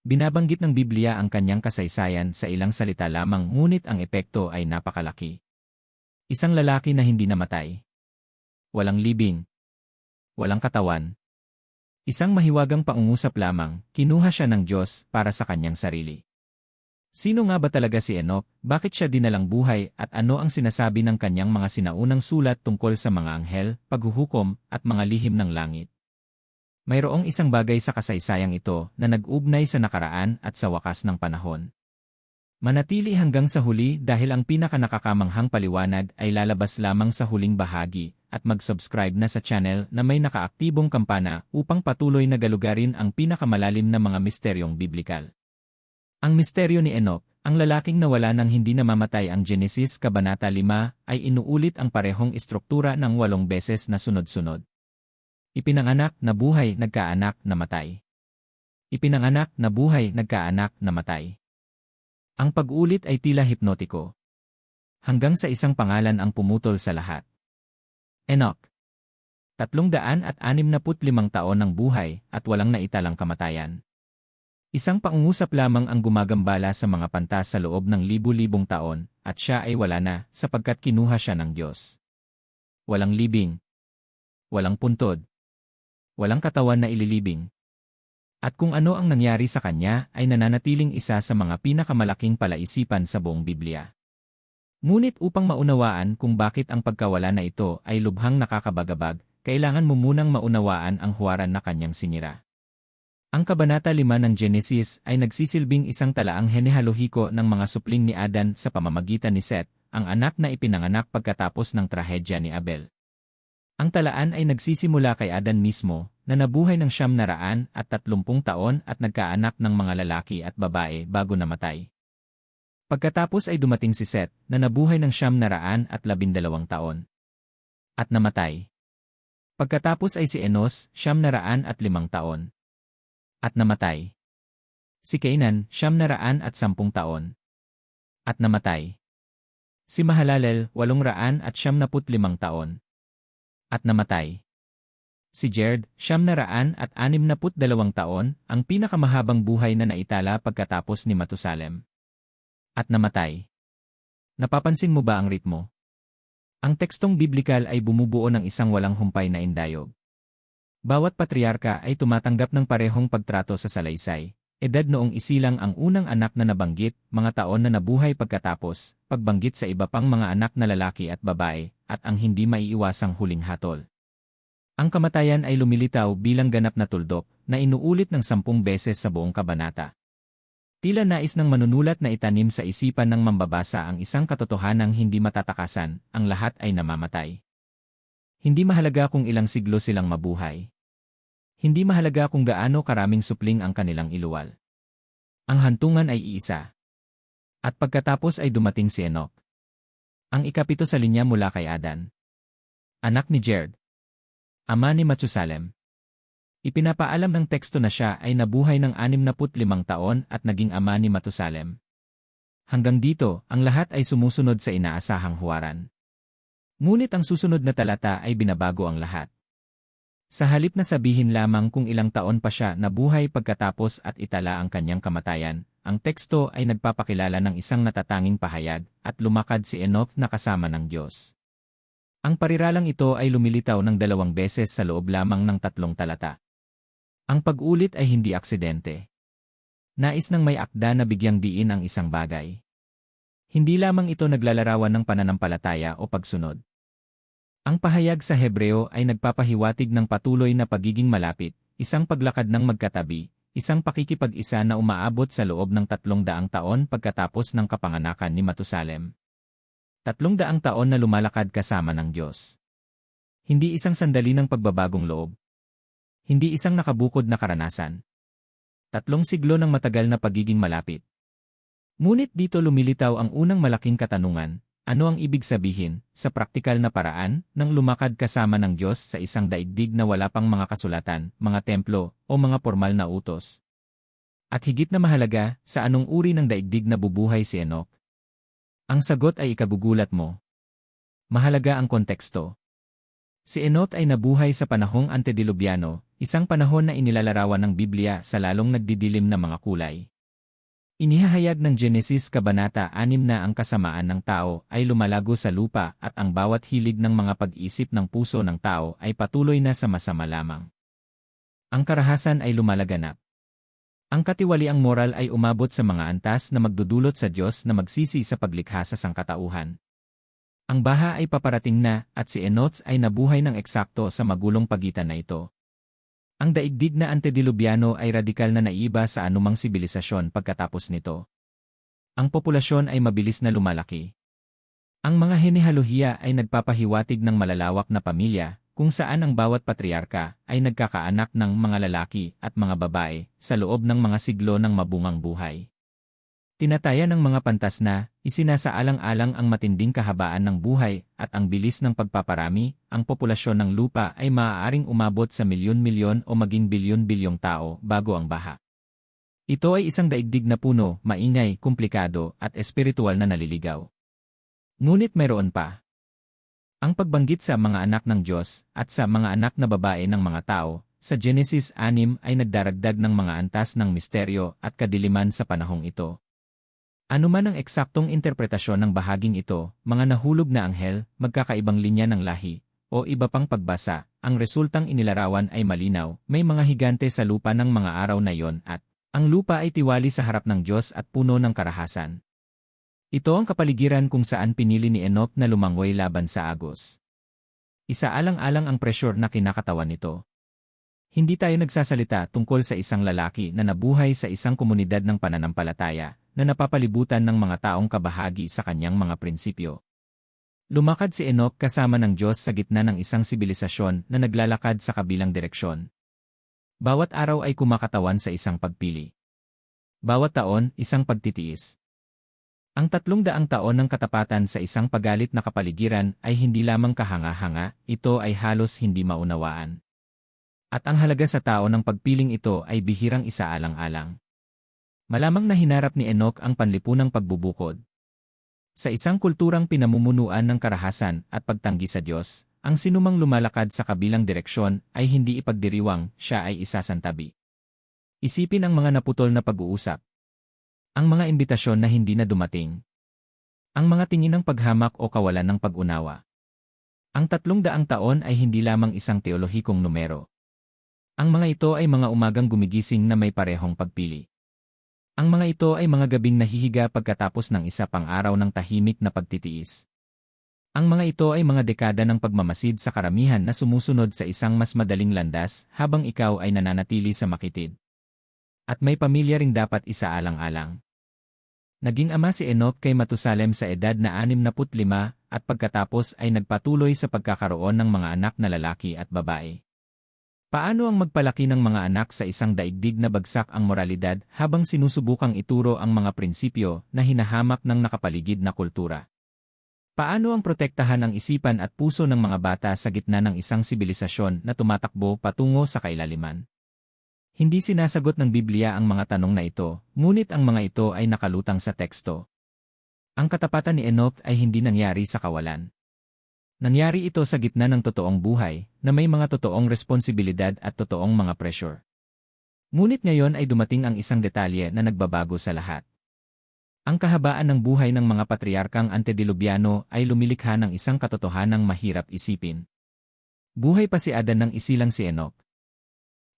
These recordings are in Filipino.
Binabanggit ng Biblia ang kanyang kasaysayan sa ilang salita lamang ngunit ang epekto ay napakalaki. Isang lalaki na hindi namatay. Walang libing. Walang katawan. Isang mahiwagang pangungusap lamang, kinuha siya ng Diyos para sa kanyang sarili. Sino nga ba talaga si Enoch, bakit siya dinalang buhay at ano ang sinasabi ng kanyang mga sinaunang sulat tungkol sa mga anghel, paghuhukom at mga lihim ng langit? Mayroong isang bagay sa kasaysayang ito na nag-ugnay sa nakaraan at sa wakas ng panahon. Manatili hanggang sa huli dahil ang pinakanakakamanghang paliwanag ay lalabas lamang sa huling bahagi at mag-subscribe na sa channel na may nakaaktibong kampana upang patuloy na galugarin ang pinakamalalim na mga misteryong biblikal. Ang misteryo ni Enoch, ang lalaking nawala nang hindi namamatay. Ang Genesis Kabanata 5 ay inuulit ang parehong istruktura ng 8 beses na sunod-sunod. Ipinanganak, nabuhay, nagkaanak, namatay. Ipinanganak, nabuhay, nagkaanak, namatay. Ang pag-ulit ay tila hipnotiko. Hanggang sa isang pangalan ang pumutol sa lahat. Enoch. 365 taon ng buhay at walang naitalang kamatayan. Isang pangungusap lamang ang gumagambala sa mga pantas sa loob ng libu-libong taon at siya ay wala na sapagkat kinuha siya ng Diyos. Walang libing. Walang puntod. Walang katawan na ililibing. At kung ano ang nangyari sa kanya ay nananatiling isa sa mga pinakamalaking palaisipan sa buong Biblia. Ngunit upang maunawaan kung bakit ang pagkawala na ito ay lubhang nakakabagabag, kailangan mo munang maunawaan ang huwaran na kanyang sinira. Ang Kabanata 5 ng Genesis ay nagsisilbing isang talaang henehalohiko ng mga supling ni Adan sa pamamagitan ni Seth, ang anak na ipinanganak pagkatapos ng trahedya ni Abel. Ang talaan ay nagsisimula kay Adan mismo, na nabuhay ng 930 taon at nagkaanak ng mga lalaki at babae bago namatay. Pagkatapos ay dumating si Seth, na nabuhay ng 912 taon. At namatay. Pagkatapos ay si Enos, 905 taon. At namatay. Si Cainan, 910 taon. At namatay. Si Mahalalel, 875 taon. At namatay. Si Jared, 962 taon, ang pinakamahabang buhay na naitala pagkatapos ni Matusalem. At namatay. Napapansin mo ba ang ritmo? Ang tekstong biblikal ay bumubuo ng isang walang humpay na indayog. Bawat patriarka ay tumatanggap ng parehong pagtrato sa salaysay. Edad noong isilang ang unang anak na nabanggit, mga taon na nabuhay pagkatapos, pagbanggit sa iba pang mga anak na lalaki at babae, at ang hindi maiiwasang huling hatol. Ang kamatayan ay lumilitaw bilang ganap na tuldok, na inuulit ng 10 beses sa buong kabanata. Tila nais ng manunulat na itanim sa isipan ng mambabasa ang isang katotohanang hindi matatakasan, ang lahat ay namamatay. Hindi mahalaga kung ilang siglo silang mabuhay. Hindi mahalaga kung gaano karaming supling ang kanilang iluwal. Ang hantungan ay iisa. At pagkatapos ay dumating si Enoch. Ang ikapito sa linya mula kay Adan. Anak ni Jared. Ama ni Matusalem. Ipinapaalam ng teksto na siya ay nabuhay ng 65 taon at naging ama ni Matusalem. Hanggang dito, ang lahat ay sumusunod sa inaasahang huwaran. Ngunit ang susunod na talata ay binabago ang lahat. Sa halip na sabihin lamang kung ilang taon pa siya nabuhay pagkatapos at itala ang kanyang kamatayan, ang teksto ay nagpapakilala ng isang natatanging pahayag at lumakad si Enoch na kasama ng Diyos. Ang pariralang ito ay lumilitaw ng 2 beses sa loob lamang ng 3 talata. Ang pag-ulit ay hindi aksidente. Nais ng may akda na bigyang diin ang isang bagay. Hindi lamang ito naglalarawan ng pananampalataya o pagsunod. Ang pahayag sa Hebreo ay nagpapahiwatig ng patuloy na pagiging malapit, isang paglakad ng magkatabi, isang pakikipag-isa na umaabot sa loob ng 300 taon pagkatapos ng kapanganakan ni Matusalem. 300 taon na lumalakad kasama ng Diyos. Hindi isang sandali ng pagbabagong loob. Hindi isang nakabukod na karanasan. 3 siglo ng matagal na pagiging malapit. Ngunit dito lumilitaw ang unang malaking katanungan. Ano ang ibig sabihin, sa praktikal na paraan, ng lumakad kasama ng Diyos sa isang daigdig na wala pang mga kasulatan, mga templo, o mga formal na utos? At higit na mahalaga, sa anong uri ng daigdig na bubuhay si Enoch? Ang sagot ay ikagugulat mo. Mahalaga ang konteksto. Si Enoch ay nabuhay sa panahong antedilubyano, isang panahon na inilalarawan ng Biblia sa lalong nagdidilim na mga kulay. Inihahayag ng Genesis Kabanata 6 na ang kasamaan ng tao ay lumalago sa lupa at ang bawat hilig ng mga pag-isip ng puso ng tao ay patuloy na sa masama lamang. Ang karahasan ay lumalaganap. Ang katiwaliang moral ay umabot sa mga antas na magdudulot sa Diyos na magsisi sa paglikha sa sangkatauhan. Ang baha ay paparating na at si Enoch ay nabuhay ng eksakto sa magulong pagitan na ito. Ang daigdig na antedilubyano ay radikal na naiba sa anumang sibilisasyon pagkatapos nito. Ang populasyon ay mabilis na lumalaki. Ang mga henehaluhiya ay nagpapahiwatig ng malalawak na pamilya, kung saan ang bawat patriarka ay nagkakaanak ng mga lalaki at mga babae sa loob ng mga siglo ng mabungang buhay. Tinataya ng mga pantas na isinasaalang-alang ang matinding kahabaan ng buhay at ang bilis ng pagpaparami, ang populasyon ng lupa ay maaaring umabot sa milyon-milyon o maging bilyon-bilyong tao bago ang baha. Ito ay isang daigdig na puno, maingay, komplikado at espiritual na naliligaw. Ngunit mayroon pa. Ang pagbanggit sa mga anak ng Diyos at sa mga anak na babae ng mga tao sa Genesis 6 ay nagdaragdag ng mga antas ng misteryo at kadiliman sa panahong ito. Anuman ang eksaktong interpretasyon ng bahaging ito, mga nahulog na anghel, magkakaibang linya ng lahi, o iba pang pagbasa, ang resultang inilarawan ay malinaw, may mga higante sa lupa ng mga araw na yon at ang lupa ay tiwali sa harap ng Diyos at puno ng karahasan. Ito ang kapaligiran kung saan pinili ni Enoch na lumangoy laban sa agos. Isaalang-alang ang presyur na kinakatawan nito. Hindi tayo nagsasalita tungkol sa isang lalaki na nabuhay sa isang komunidad ng pananampalataya, na napapalibutan ng mga taong kabahagi sa kanyang mga prinsipyo. Lumakad si Enoch kasama ng Diyos sa gitna ng isang sibilisasyon na naglalakad sa kabilang direksyon. Bawat araw ay kumakatawan sa isang pagpili. Bawat taon, isang pagtitiis. Ang 300 taon ng katapatan sa isang pagalit na kapaligiran ay hindi lamang kahanga-hanga, ito ay halos hindi maunawaan. At ang halaga sa tao ng pagpiling ito ay bihirang isaalang-alang. Malamang na hinarap ni Enoch ang panlipunang pagbubukod. Sa isang kulturang pinamumunuan ng karahasan at pagtanggi sa Diyos, ang sinumang lumalakad sa kabilang direksyon ay hindi ipagdiriwang siya ay isasantabi. Isipin ang mga naputol na pag-uusap. Ang mga imbitasyon na hindi na dumating. Ang mga tingin ng paghamak o kawalan ng pag-unawa. Ang 300 taon ay hindi lamang isang teolohikong numero. Ang mga ito ay mga umagang gumigising na may parehong pagpili. Ang mga ito ay mga gabing nahihiga pagkatapos ng isa pang araw ng tahimik na pagtitiis. Ang mga ito ay mga dekada ng pagmamasid sa karamihan na sumusunod sa isang mas madaling landas habang ikaw ay nananatili sa makitid. At may pamilya ring dapat isaalang-alang. Naging ama si Enoch kay Matusalem sa edad na 65 at pagkatapos ay nagpatuloy sa pagkakaroon ng mga anak na lalaki at babae. Paano ang magpalaki ng mga anak sa isang daigdig na bagsak ang moralidad habang sinusubukang ituro ang mga prinsipyo na hinahamak ng nakapaligid na kultura? Paano ang protektahan ang isipan at puso ng mga bata sa gitna ng isang sibilisasyon na tumatakbo patungo sa kailaliman? Hindi sinasagot ng Biblia ang mga tanong na ito, ngunit ang mga ito ay nakalutang sa teksto. Ang katapatan ni Enoch ay hindi nangyari sa kawalan. Nangyari ito sa gitna ng totoong buhay, na may mga totoong responsibilidad at totoong mga pressure. Ngunit ngayon ay dumating ang isang detalye na nagbabago sa lahat. Ang kahabaan ng buhay ng mga patriarkang antedilubyano ay lumilikha ng isang katotohanang mahirap isipin. Buhay pa si Adan nang isilang si Enoch.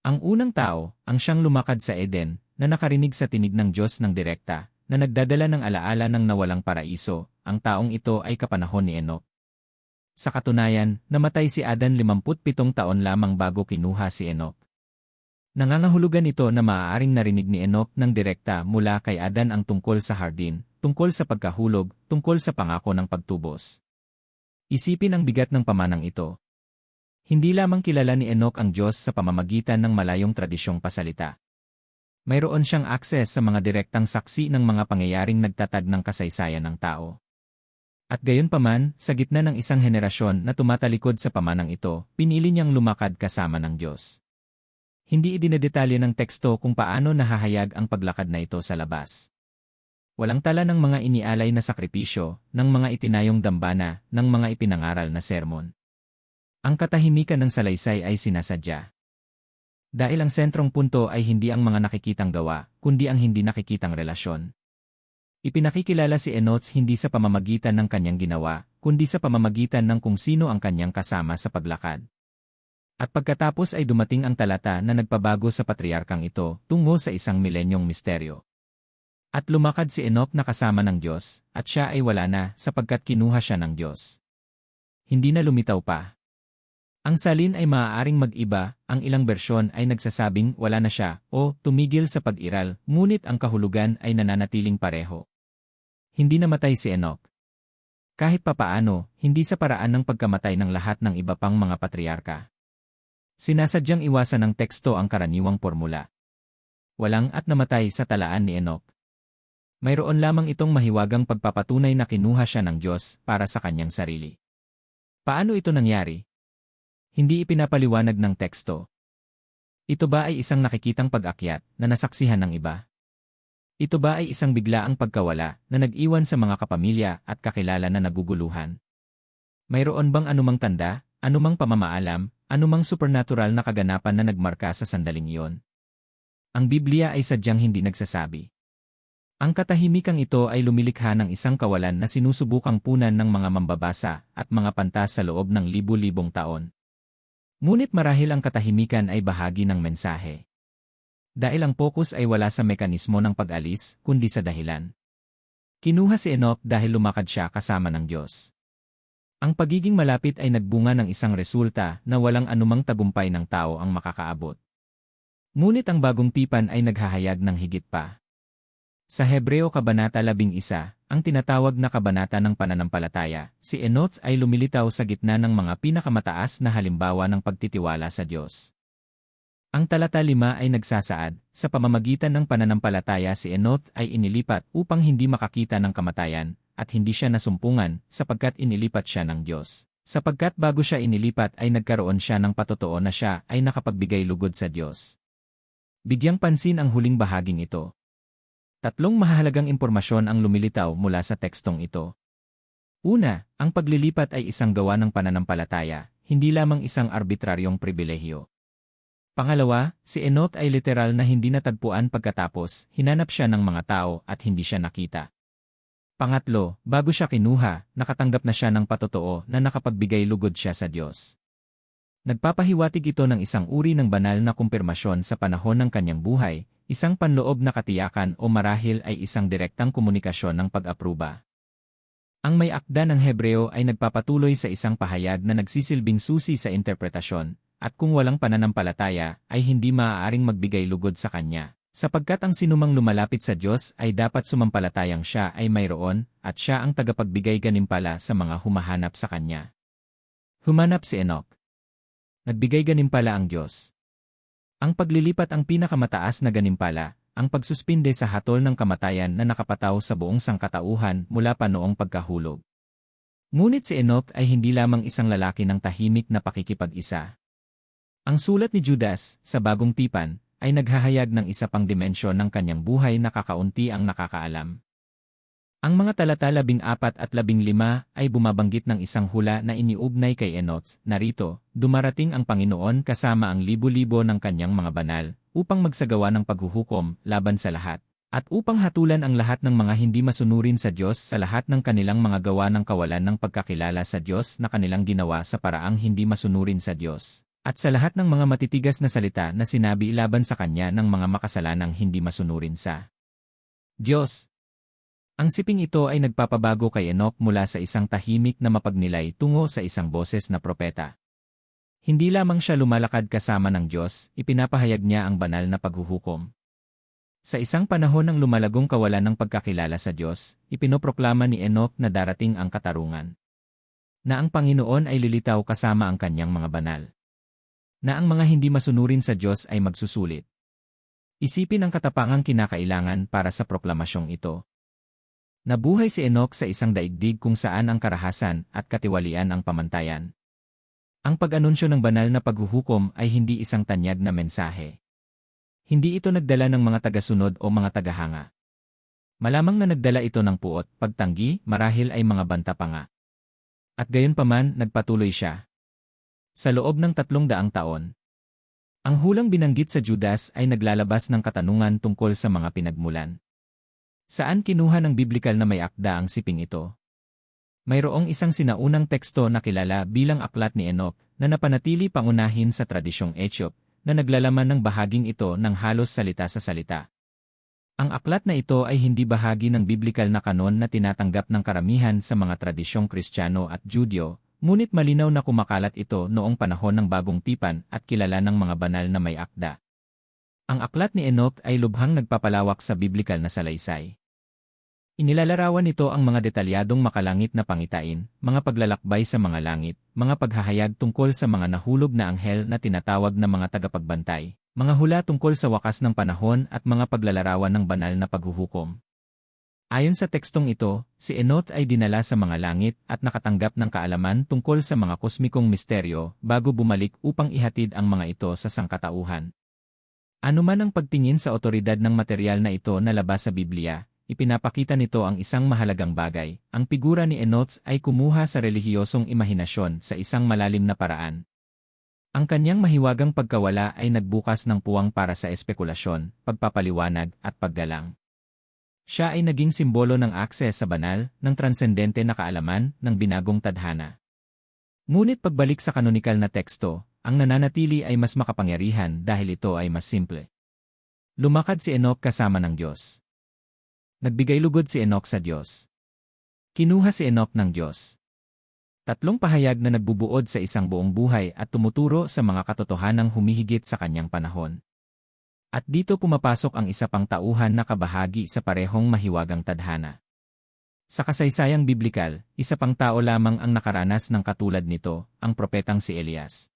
Ang unang tao, ang siyang lumakad sa Eden, na nakarinig sa tinig ng Diyos ng direkta, na nagdadala ng alaala ng nawalang paraiso, ang taong ito ay kapanahon ni Enoch. Sa katunayan, namatay si Adan 57 taon lamang bago kinuha si Enoch. Nangangahulugan ito na maaaring narinig ni Enoch ng direkta mula kay Adan ang tungkol sa hardin, tungkol sa pagkahulog, tungkol sa pangako ng pagtubos. Isipin ang bigat ng pamanang ito. Hindi lamang kilala ni Enoch ang Diyos sa pamamagitan ng malayong tradisyong pasalita. Mayroon siyang akses sa mga direktang saksi ng mga pangyayaring nagtatag ng kasaysayan ng tao. At gayunpaman, sa gitna ng isang henerasyon na tumatalikod sa pamanang ito, pinili niyang lumakad kasama ng Diyos. Hindi idinadetalye ng teksto kung paano nahahayag ang paglakad na ito sa labas. Walang tala ng mga inialay na sakripisyo, ng mga itinayong dambana, ng mga ipinangaral na sermon. Ang katahimikan ng salaysay ay sinasadya. Dahil ang sentrong punto ay hindi ang mga nakikitang gawa, kundi ang hindi nakikitang relasyon. Ipinakikilala si Enoch hindi sa pamamagitan ng kanyang ginawa, kundi sa pamamagitan ng kung sino ang kanyang kasama sa paglakad. At pagkatapos ay dumating ang talata na nagpabago sa patriarkang ito tungo sa isang milenyong misteryo. At lumakad si Enoch na kasama ng Diyos, at siya ay wala na sapagkat kinuha siya ng Diyos. Hindi na lumitaw pa. Ang salin ay maaaring mag-iba, ang ilang bersyon ay nagsasabing wala na siya o tumigil sa pag-iral, ngunit ang kahulugan ay nananatiling pareho. Hindi namatay si Enoch. Kahit papaano, hindi sa paraan ng pagkamatay ng lahat ng iba pang mga patriarka. Sinasadyang iwasan ng teksto ang karaniwang formula. Walang at namatay sa talaan ni Enoch. Mayroon lamang itong mahiwagang pagpapatunay na kinuha siya ng Diyos para sa kanyang sarili. Paano ito nangyari? Hindi ipinapaliwanag ng teksto. Ito ba ay isang nakikitang pag-akyat na nasaksihan ng iba? Ito ba ay isang biglaang pagkawala na nag-iwan sa mga kapamilya at kakilala na naguguluhan? Mayroon bang anumang tanda, anumang pamamaalam, anumang supernatural na kaganapan na nagmarka sa sandaling iyon? Ang Biblia ay sadyang hindi nagsasabi. Ang katahimikang ito ay lumilikha ng isang kawalan na sinusubukang punan ng mga mambabasa at mga pantas sa loob ng libu-libong taon. Ngunit marahil ang katahimikan ay bahagi ng mensahe. Dahil ang focus ay wala sa mekanismo ng pag-alis, kundi sa dahilan. Kinuha si Enoch dahil lumakad siya kasama ng Diyos. Ang pagiging malapit ay nagbunga ng isang resulta na walang anumang tagumpay ng tao ang makakaabot. Ngunit ang bagong tipan ay naghahayag ng higit pa. Sa Hebreo Kabanata 11, ang tinatawag na kabanata ng pananampalataya, si Enoch ay lumilitaw sa gitna ng mga pinakamataas na halimbawa ng pagtitiwala sa Diyos. Ang talata 5 ay nagsasaad, sa pamamagitan ng pananampalataya si Enoch ay inilipat upang hindi makakita ng kamatayan, at hindi siya nasumpungan sapagkat inilipat siya ng Diyos. Sapagkat bago siya inilipat ay nagkaroon siya ng patotoo na siya ay nakapagbigay lugod sa Diyos. Bigyang pansin ang huling bahaging ito. Tatlong mahalagang impormasyon ang lumilitaw mula sa tekstong ito. Una, ang paglilipat ay isang gawa ng pananampalataya, hindi lamang isang arbitraryong pribilehyo. Pangalawa, si Enoch ay literal na hindi natagpuan pagkatapos, hinanap siya ng mga tao at hindi siya nakita. Pangatlo, bago siya kinuha, nakatanggap na siya ng patotoo na nakapagbigay lugod siya sa Diyos. Nagpapahiwatig ito ng isang uri ng banal na kumpirmasyon sa panahon ng kanyang buhay, isang panloob na katiyakan o marahil ay isang direktang komunikasyon ng pag-apruba. Ang may akda ng Hebreo ay nagpapatuloy sa isang pahayag na nagsisilbing susi sa interpretasyon, at kung walang pananampalataya ay hindi maaaring magbigay lugod sa kanya. Sapagkat ang sinumang lumalapit sa Diyos ay dapat sumampalatayang siya ay mayroon, at siya ang tagapagbigay gantimpala sa mga humahanap sa kanya. Humanap si Enoch. Nagbigay gantimpala ang Diyos. Ang paglilipat ang pinakamataas na gantimpala, ang pagsuspinde sa hatol ng kamatayan na nakapataw sa buong sangkatauhan mula pa noong pagkahulog. Ngunit si Enoch ay hindi lamang isang lalaki ng tahimik na pakikipag-isa. Ang sulat ni Judas, sa Bagong Tipan, ay naghahayag ng isa pang dimensyon ng kanyang buhay na kakaunti ang nakakaalam. Ang mga talata 14 at 15 ay bumabanggit ng isang hula na iniugnay kay Enoch, narito, dumarating ang Panginoon kasama ang libu-libo ng kanyang mga banal, upang magsagawa ng paghuhukom laban sa lahat, at upang hatulan ang lahat ng mga hindi masunurin sa Diyos sa lahat ng kanilang mga gawa ng kawalan ng pagkakilala sa Diyos na kanilang ginawa sa paraang hindi masunurin sa Diyos. At sa lahat ng mga matitigas na salita na sinabi laban sa kanya ng mga makasalanang hindi masunurin sa Diyos. Ang siping ito ay nagpapabago kay Enoch mula sa isang tahimik na mapagnilay tungo sa isang boses na propeta. Hindi lamang siya lumalakad kasama ng Diyos, ipinapahayag niya ang banal na paghuhukom. Sa isang panahon ng lumalagong kawalan ng pagkakilala sa Diyos, ipinoproklama ni Enoch na darating ang katarungan. Na ang Panginoon ay lilitaw kasama ang kanyang mga banal. Na ang mga hindi masunurin sa Diyos ay magsusulit. Isipin ang katapangang kinakailangan para sa proklamasyong ito. Nabuhay si Enoch sa isang daigdig kung saan ang karahasan at katiwalian ang pamantayan. Ang pag-anunsyo ng banal na paghuhukom ay hindi isang tanyag na mensahe. Hindi ito nagdala ng mga tagasunod o mga tagahanga. Malamang na nagdala ito ng puot, pagtanggi, marahil ay mga banta pa nga. At gayunpaman, nagpatuloy siya. Sa loob ng 300 taon. Ang hulang binanggit sa Judas ay naglalabas ng katanungan tungkol sa mga pinagmulan. Saan kinuha ng biblikal na may akda ang siping ito? Mayroong isang sinaunang teksto na kilala bilang Aklat ni Enoch na napanatili pangunahin sa tradisyong Ethiop na naglalaman ng bahaging ito ng halos salita sa salita. Ang aklat na ito ay hindi bahagi ng biblikal na kanon na tinatanggap ng karamihan sa mga tradisyong Kristiyano at Judyo, ngunit malinaw na kumakalat ito noong panahon ng Bagong Tipan at kilala ng mga banal na may akda. Ang Aklat ni Enoch ay lubhang nagpapalawak sa biblikal na salaysay. Inilalarawan nito ang mga detalyadong makalangit na pangitain, mga paglalakbay sa mga langit, mga paghahayag tungkol sa mga nahulog na anghel na tinatawag na mga tagapagbantay, mga hula tungkol sa wakas ng panahon at mga paglalarawan ng banal na paghuhukom. Ayon sa tekstong ito, si Enoch ay dinala sa mga langit at nakatanggap ng kaalaman tungkol sa mga kosmikong misteryo bago bumalik upang ihatid ang mga ito sa sangkatauhan. Ano man ang pagtingin sa otoridad ng material na ito na labas sa Biblia, ipinapakita nito ang isang mahalagang bagay. Ang figura ni Enoch ay kumuha sa relihiyosong imahinasyon sa isang malalim na paraan. Ang kanyang mahiwagang pagkawala ay nagbukas ng puwang para sa espekulasyon, pagpapaliwanag at paggalang. Siya ay naging simbolo ng akses sa banal, ng transcendente na kaalaman, ng binagong tadhana. Ngunit pagbalik sa kanonikal na teksto, ang nananatili ay mas makapangyarihan dahil ito ay mas simple. Lumakad si Enoch kasama ng Diyos. Nagbigay lugod si Enoch sa Diyos. Kinuha si Enoch ng Diyos. Tatlong pahayag na nagbubuod sa isang buong buhay at tumuturo sa mga katotohanang humihigit sa kanyang panahon. At dito pumapasok ang isa pang tauhan na kabahagi sa parehong mahiwagang tadhana. Sa kasaysayang biblikal, isa pang tao lamang ang nakaranas ng katulad nito, ang propetang si Elias.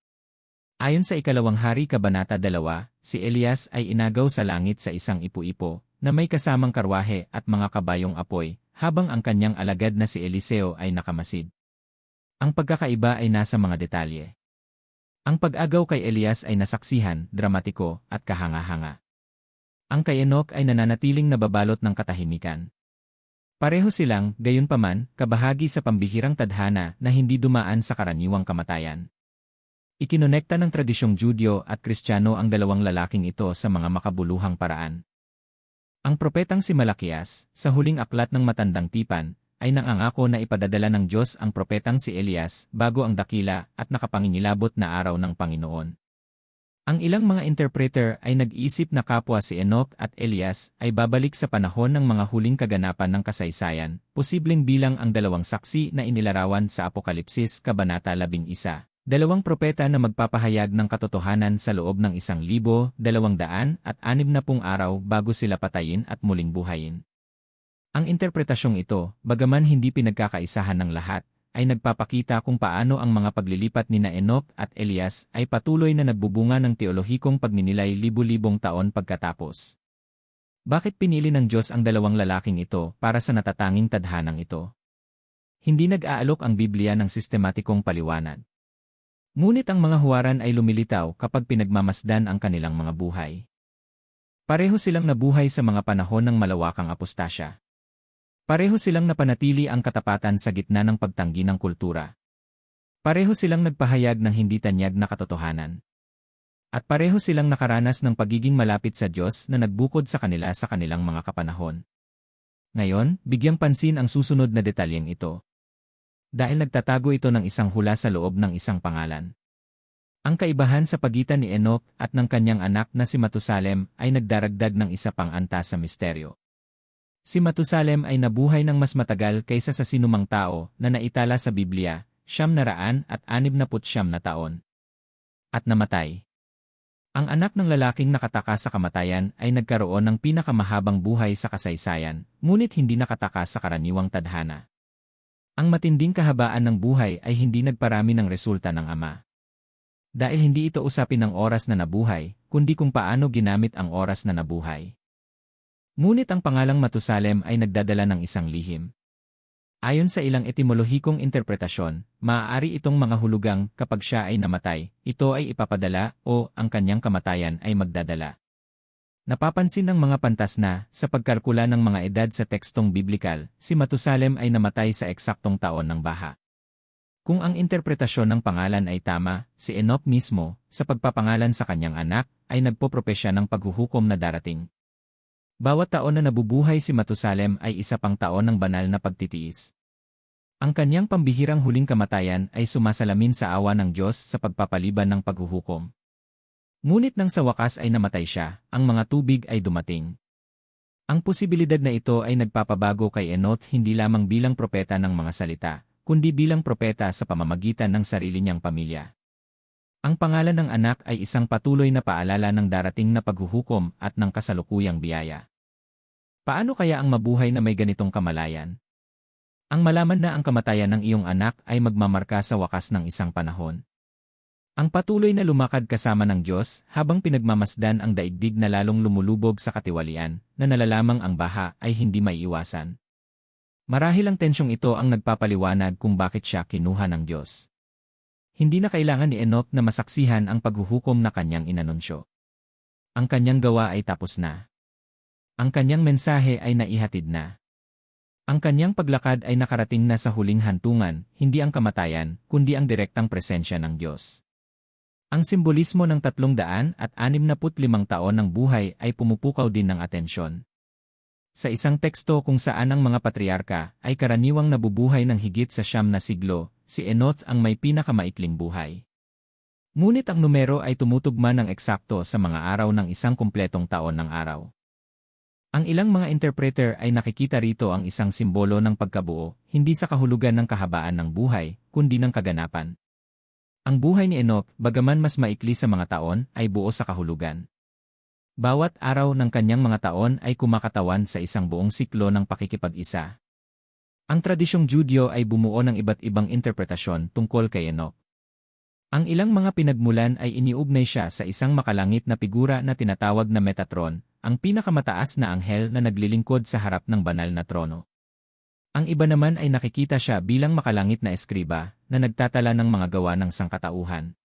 Ayon sa Ikalawang Hari Kabanata 2, si Elias ay inagaw sa langit sa isang ipu-ipo, na may kasamang karwahe at mga kabayong apoy, habang ang kanyang alagad na si Eliseo ay nakamasid. Ang pagkakaiba ay nasa mga detalye. Ang pag-agaw kay Elias ay nasaksihan, dramatiko, at kahanga-hanga. Ang kay Enoch ay nananatiling nababalot ng katahimikan. Pareho silang, gayunpaman, kabahagi sa pambihirang tadhana na hindi dumaan sa karaniwang kamatayan. Ikinonekta ng tradisyong Judyo at Kristiyano ang dalawang lalaking ito sa mga makabuluhang paraan. Ang propetang si Malakias, sa huling aklat ng Matandang Tipan, ay nangangako na ipadadala ng Diyos ang propetang si Elias bago ang dakila at nakapangingilabot na araw ng Panginoon. Ang ilang mga interpreter ay nag-isip na kapwa si Enoch at Elias ay babalik sa panahon ng mga huling kaganapan ng kasaysayan, posibleng bilang ang dalawang saksi na inilarawan sa Apokalipsis Kabanata 11. Dalawang propeta na magpapahayag ng katotohanan sa loob ng 1,260 araw bago sila patayin at muling buhayin. Ang interpretasyong ito, bagaman hindi pinagkakaisahan ng lahat, ay nagpapakita kung paano ang mga paglilipat nina Enoch at Elias ay patuloy na nagbubunga ng teolohikong pagninilay libu-libong taon pagkatapos. Bakit pinili ng Diyos ang dalawang lalaking ito para sa natatanging tadhanang ito? Hindi nag-aalok ang Biblia ng sistematikong paliwanag. Ngunit ang mga huwaran ay lumilitaw kapag pinagmamasdan ang kanilang mga buhay. Pareho silang nabuhay sa mga panahon ng malawakang apostasya. Pareho silang napanatili ang katapatan sa gitna ng pagtanggi ng kultura. Pareho silang nagpahayag ng hindi tanyag na katotohanan. At pareho silang nakaranas ng pagiging malapit sa Diyos na nagbukod sa kanila sa kanilang mga kapanahon. Ngayon, bigyang pansin ang susunod na detalyeng ito. Dahil nagtatago ito ng isang hula sa loob ng isang pangalan. Ang kaibahan sa pagitan ni Enoch at ng kanyang anak na si Matusalem ay nagdaragdag ng isa pang antas sa misteryo. Si Matusalem ay nabuhay ng mas matagal kaysa sa sinumang tao na naitala sa Biblia, 969 na taon. At namatay. Ang anak ng lalaking nakatakas sa kamatayan ay nagkaroon ng pinakamahabang buhay sa kasaysayan, ngunit hindi nakatakas sa karaniwang tadhana. Ang matinding kahabaan ng buhay ay hindi nagparami ng resulta ng ama. Dahil hindi ito usapin ng oras na nabuhay, kundi kung paano ginamit ang oras na nabuhay. Ngunit ang pangalang Matusalem ay nagdadala ng isang lihim. Ayon sa ilang etimologikong interpretasyon, maaari itong mga hulugang kapag siya ay namatay, ito ay ipapadala o ang kanyang kamatayan ay magdadala. Napapansin ng mga pantas na, sa pagkalkula ng mga edad sa tekstong biblikal, si Matusalem ay namatay sa eksaktong taon ng baha. Kung ang interpretasyon ng pangalan ay tama, si Enoch mismo, sa pagpapangalan sa kanyang anak, ay nagpopropesya ng paghuhukom na darating. Bawat taon na nabubuhay si Matusalem ay isa pang taon ng banal na pagtitiis. Ang kanyang pambihirang huling kamatayan ay sumasalamin sa awa ng Diyos sa pagpapaliban ng paghuhukom. Ngunit nang sa wakas ay namatay siya, ang mga tubig ay dumating. Ang posibilidad na ito ay nagpapabago kay Enoch hindi lamang bilang propeta ng mga salita, kundi bilang propeta sa pamamagitan ng sarili niyang pamilya. Ang pangalan ng anak ay isang patuloy na paalala ng darating na paghuhukom at ng kasalukuyang biyaya. Paano kaya ang mabuhay na may ganitong kamalayan? Ang malaman na ang kamatayan ng iyong anak ay magmamarka sa wakas ng isang panahon. Ang patuloy na lumakad kasama ng Diyos habang pinagmamasdan ang daigdig na lalong lumulubog sa katiwalian, na nalalamang ang baha ay hindi maiiwasan. Marahil ang tensyong ito ang nagpapaliwanag kung bakit siya kinuha ng Diyos. Hindi na kailangan ni Enoch na masaksihan ang paghuhukom na kanyang inanunsyo. Ang kanyang gawa ay tapos na. Ang kanyang mensahe ay naihatid na. Ang kanyang paglakad ay nakarating na sa huling hantungan, hindi ang kamatayan, kundi ang direktang presensya ng Diyos. Ang simbolismo ng 365 taon ng buhay ay pumupukaw din ng atensyon. Sa isang teksto kung saan ang mga patriarka ay karaniwang nabubuhay ng higit sa 9 na siglo, si Enoch ang may pinakamaikling buhay. Ngunit ang numero ay tumutugma ng eksakto sa mga araw ng isang kumpletong taon ng araw. Ang ilang mga interpreter ay nakikita rito ang isang simbolo ng pagkabuo, hindi sa kahulugan ng kahabaan ng buhay, kundi ng kaganapan. Ang buhay ni Enoch, bagaman mas maikli sa mga taon, ay buo sa kahulugan. Bawat araw ng kanyang mga taon ay kumakatawan sa isang buong siklo ng pakikipag-isa. Ang tradisyong Judyo ay bumuo ng iba't ibang interpretasyon tungkol kay Enoch. Ang ilang mga pinagmulan ay iniugnay siya sa isang makalangit na figura na tinatawag na Metatron, ang pinakamataas na anghel na naglilingkod sa harap ng banal na trono. Ang iba naman ay nakikita siya bilang makalangit na eskriba na nagtatala ng mga gawa ng sangkatauhan.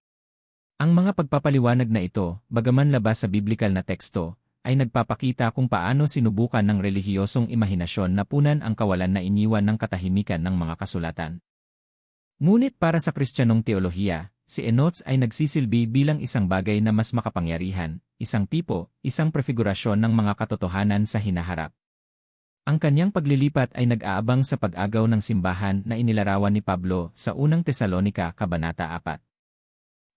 Ang mga pagpapaliwanag na ito, bagaman labas sa biblikal na teksto, ay nagpapakita kung paano sinubukan ng relihiyosong imahinasyon na punan ang kawalan na iniwan ng katahimikan ng mga kasulatan. Ngunit para sa Kristiyanong teolohiya, si Enoch ay nagsisilbi bilang isang bagay na mas makapangyarihan, isang tipo, isang prefigurasyon ng mga katotohanan sa hinaharap. Ang kanyang paglilipat ay nag-aabang sa pag-agaw ng simbahan na inilarawan ni Pablo sa unang Tesalonika Kabanata 4.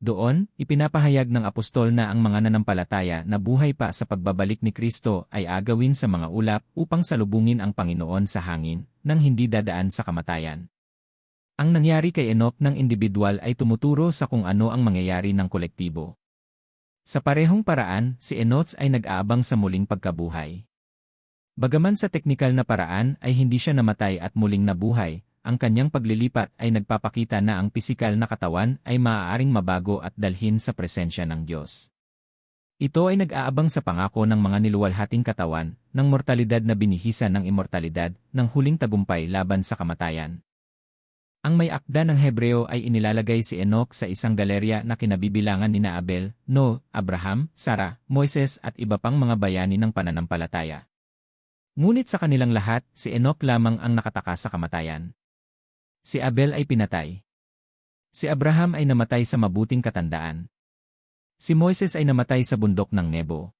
Doon, ipinapahayag ng apostol na ang mga nanampalataya na buhay pa sa pagbabalik ni Kristo ay agawin sa mga ulap upang salubungin ang Panginoon sa hangin, nang hindi dadaan sa kamatayan. Ang nangyari kay Enoch ng individual ay tumuturo sa kung ano ang mangyayari ng kolektibo. Sa parehong paraan, si Enoch ay nag-aabang sa muling pagkabuhay. Bagaman sa teknikal na paraan ay hindi siya namatay at muling nabuhay, ang kanyang paglilipat ay nagpapakita na ang pisikal na katawan ay maaaring mabago at dalhin sa presensya ng Diyos. Ito ay nag-aabang sa pangako ng mga niluwalhating katawan, ng mortalidad na binihisan ng immortalidad, ng huling tagumpay laban sa kamatayan. Ang may akda ng Hebreo ay inilalagay si Enoch sa isang galerya na kinabibilangan nina Abel, No, Abraham, Sara, Moises at iba pang mga bayani ng pananampalataya. Ngunit sa kanilang lahat, si Enoch lamang ang nakatakas sa kamatayan. Si Abel ay pinatay. Si Abraham ay namatay sa mabuting katandaan. Si Moises ay namatay sa bundok ng Nebo.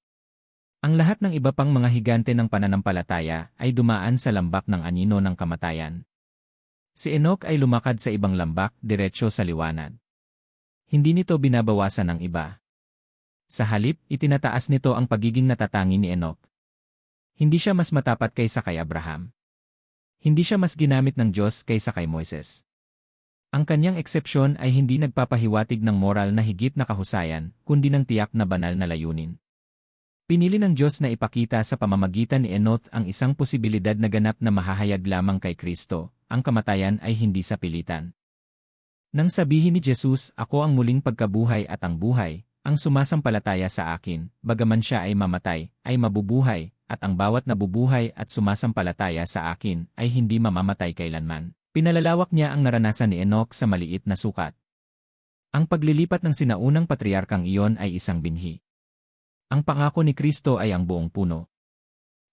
Ang lahat ng iba pang mga higante ng pananampalataya ay dumaan sa lambak ng anino ng kamatayan. Si Enoch ay lumakad sa ibang lambak, diretsyo sa liwanag. Hindi nito binabawasan ang iba. Sa halip, itinataas nito ang pagiging natatangi ni Enoch. Hindi siya mas matapat kaysa kay Abraham. Hindi siya mas ginamit ng Diyos kaysa kay Moises. Ang kanyang eksepsyon ay hindi nagpapahiwatig ng moral na higit na kahusayan, kundi ng tiyak na banal na layunin. Pinili ng Diyos na ipakita sa pamamagitan ni Enoch ang isang posibilidad na ganap na mahahayag lamang kay Kristo, ang kamatayan ay hindi sa pilitan. Nang sabihin ni Jesus, "Ako ang muling pagkabuhay at ang buhay," ang sumasampalataya sa akin, bagaman siya ay mamatay, ay mabubuhay, at ang bawat nabubuhay at sumasampalataya sa akin ay hindi mamamatay kailanman. Pinalalawak niya ang naranasan ni Enoch sa maliit na sukat. Ang paglilipat ng sinaunang patriarkang iyon ay isang binhi. Ang pangako ni Kristo ay ang buong puno.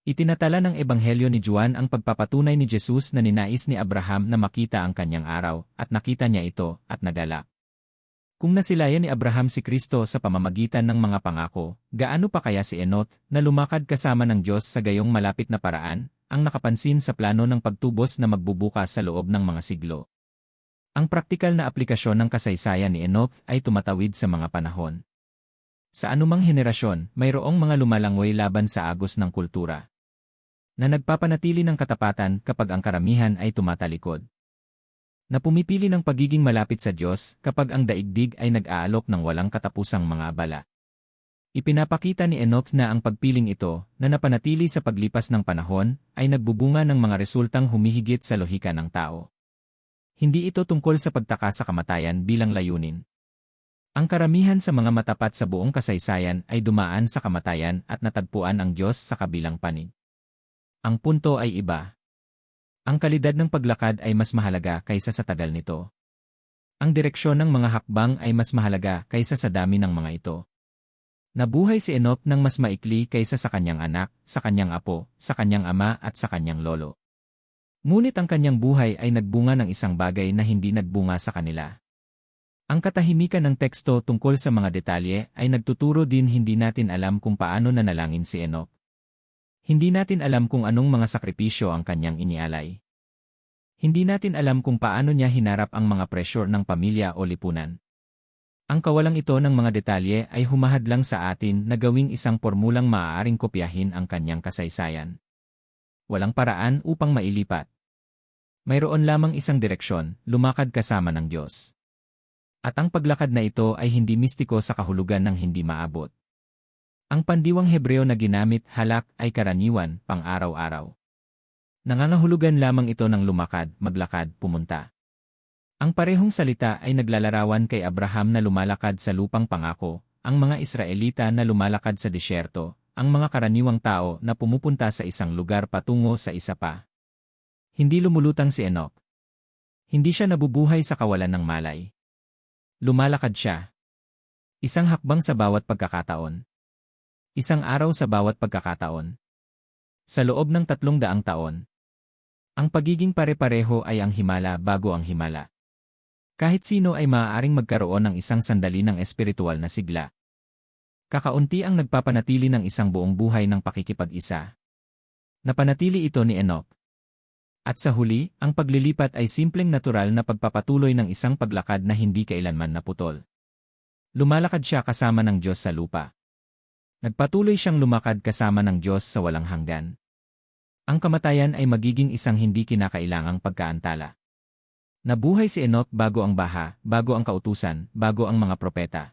Itinatala ng Ebanghelyo ni Juan ang pagpapatunay ni Jesus na ninais ni Abraham na makita ang kanyang araw, at nakita niya ito, at nagalak. Kung nasilayan ni Abraham si Kristo sa pamamagitan ng mga pangako, gaano pa kaya si Enoch, na lumakad kasama ng Diyos sa gayong malapit na paraan, ang nakapansin sa plano ng pagtubos na magbubukas sa loob ng mga siglo? Ang praktikal na aplikasyon ng kasaysayan ni Enoch ay tumatawid sa mga panahon. Sa anumang henerasyon, mayroong mga lumalangoy laban sa agos ng kultura, na nagpapanatili ng katapatan kapag ang karamihan ay tumatalikod, na pumipili ng pagiging malapit sa Diyos kapag ang daigdig ay nag-aalok ng walang katapusang mga abala. Ipinapakita ni Enoch na ang pagpiling ito, na napanatili sa paglipas ng panahon, ay nagbubunga ng mga resultang humihigit sa lohika ng tao. Hindi ito tungkol sa pagtaka sa kamatayan bilang layunin. Ang karamihan sa mga matapat sa buong kasaysayan ay dumaan sa kamatayan at natagpuan ang Diyos sa kabilang panig. Ang punto ay iba. Ang kalidad ng paglakad ay mas mahalaga kaysa sa tagal nito. Ang direksyon ng mga hakbang ay mas mahalaga kaysa sa dami ng mga ito. Nabuhay si Enoch ng mas maikli kaysa sa kanyang anak, sa kanyang apo, sa kanyang ama at sa kanyang lolo. Ngunit ang kanyang buhay ay nagbunga ng isang bagay na hindi nagbunga sa kanila. Ang katahimikan ng teksto tungkol sa mga detalye ay nagtuturo din hindi natin alam kung paano nanalangin si Enoch. Hindi natin alam kung anong mga sakripisyo ang kanyang inialay. Hindi natin alam kung paano niya hinarap ang mga pressure ng pamilya o lipunan. Ang kawalang ito ng mga detalye ay humahadlang sa atin na gawing isang pormulang maaaring kopyahin ang kanyang kasaysayan. Walang paraan upang mailipat. Mayroon lamang isang direksyon, lumakad kasama ng Diyos. At ang paglakad na ito ay hindi mistiko sa kahulugan ng hindi maabot. Ang pandiwang Hebreo na ginamit, halak, ay karaniwan, pang-araw-araw. Nangangahulugan lamang ito ng lumakad, maglakad, pumunta. Ang parehong salita ay naglalarawan kay Abraham na lumalakad sa lupang pangako, ang mga Israelita na lumalakad sa disyerto, ang mga karaniwang tao na pumupunta sa isang lugar patungo sa isa pa. Hindi lumulutang si Enoch. Hindi siya nabubuhay sa kawalan ng malay. Lumalakad siya. Isang hakbang sa bawat pagkakataon. Isang araw sa bawat pagkakataon. Sa loob ng 300 taon. Ang pagiging pare-pareho ay ang himala bago ang himala. Kahit sino ay maaaring magkaroon ng isang sandali ng espiritual na sigla. Kakaunti ang nagpapanatili ng isang buong buhay ng pakikipag-isa. Napanatili ito ni Enoch. At sa huli, ang paglilipat ay simpleng natural na pagpapatuloy ng isang paglakad na hindi kailanman naputol. Lumalakad siya kasama ng Diyos sa lupa. Nagpatuloy siyang lumakad kasama ng Diyos sa walang hanggan. Ang kamatayan ay magiging isang hindi kinakailangang pagkaantala. Nabuhay si Enoch bago ang baha, bago ang kautusan, bago ang mga propeta.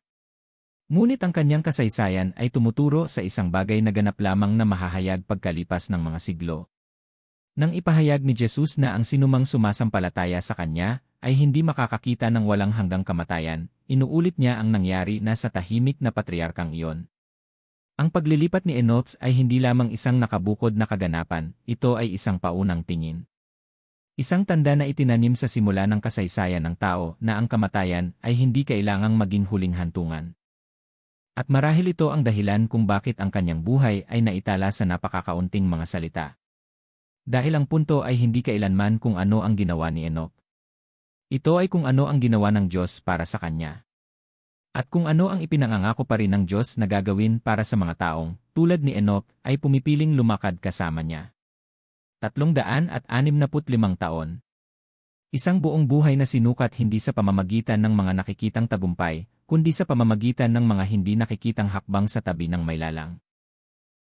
Ngunit ang kanyang kasaysayan ay tumuturo sa isang bagay na ganap lamang na mahahayag pagkalipas ng mga siglo. Nang ipahayag ni Jesus na ang sinumang sumasampalataya sa kanya ay hindi makakakita ng walang hanggang kamatayan, inuulit niya ang nangyari na sa tahimik na patriarkang iyon. Ang paglilipat ni Enoch ay hindi lamang isang nakabukod na kaganapan, ito ay isang paunang tingin. Isang tanda na itinanim sa simula ng kasaysayan ng tao na ang kamatayan ay hindi kailangang maging huling hantungan. At marahil ito ang dahilan kung bakit ang kanyang buhay ay naitala sa napakakaunting mga salita. Dahil ang punto ay hindi kailanman kung ano ang ginawa ni Enoch. Ito ay kung ano ang ginawa ng Diyos para sa kanya. At kung ano ang ipinangangako pa rin ng Diyos na gagawin para sa mga taong, tulad ni Enoch, ay pumipiling lumakad kasama niya. 365 taon. Isang buong buhay na sinukat hindi sa pamamagitan ng mga nakikitang tagumpay, kundi sa pamamagitan ng mga hindi nakikitang hakbang sa tabi ng may lalang.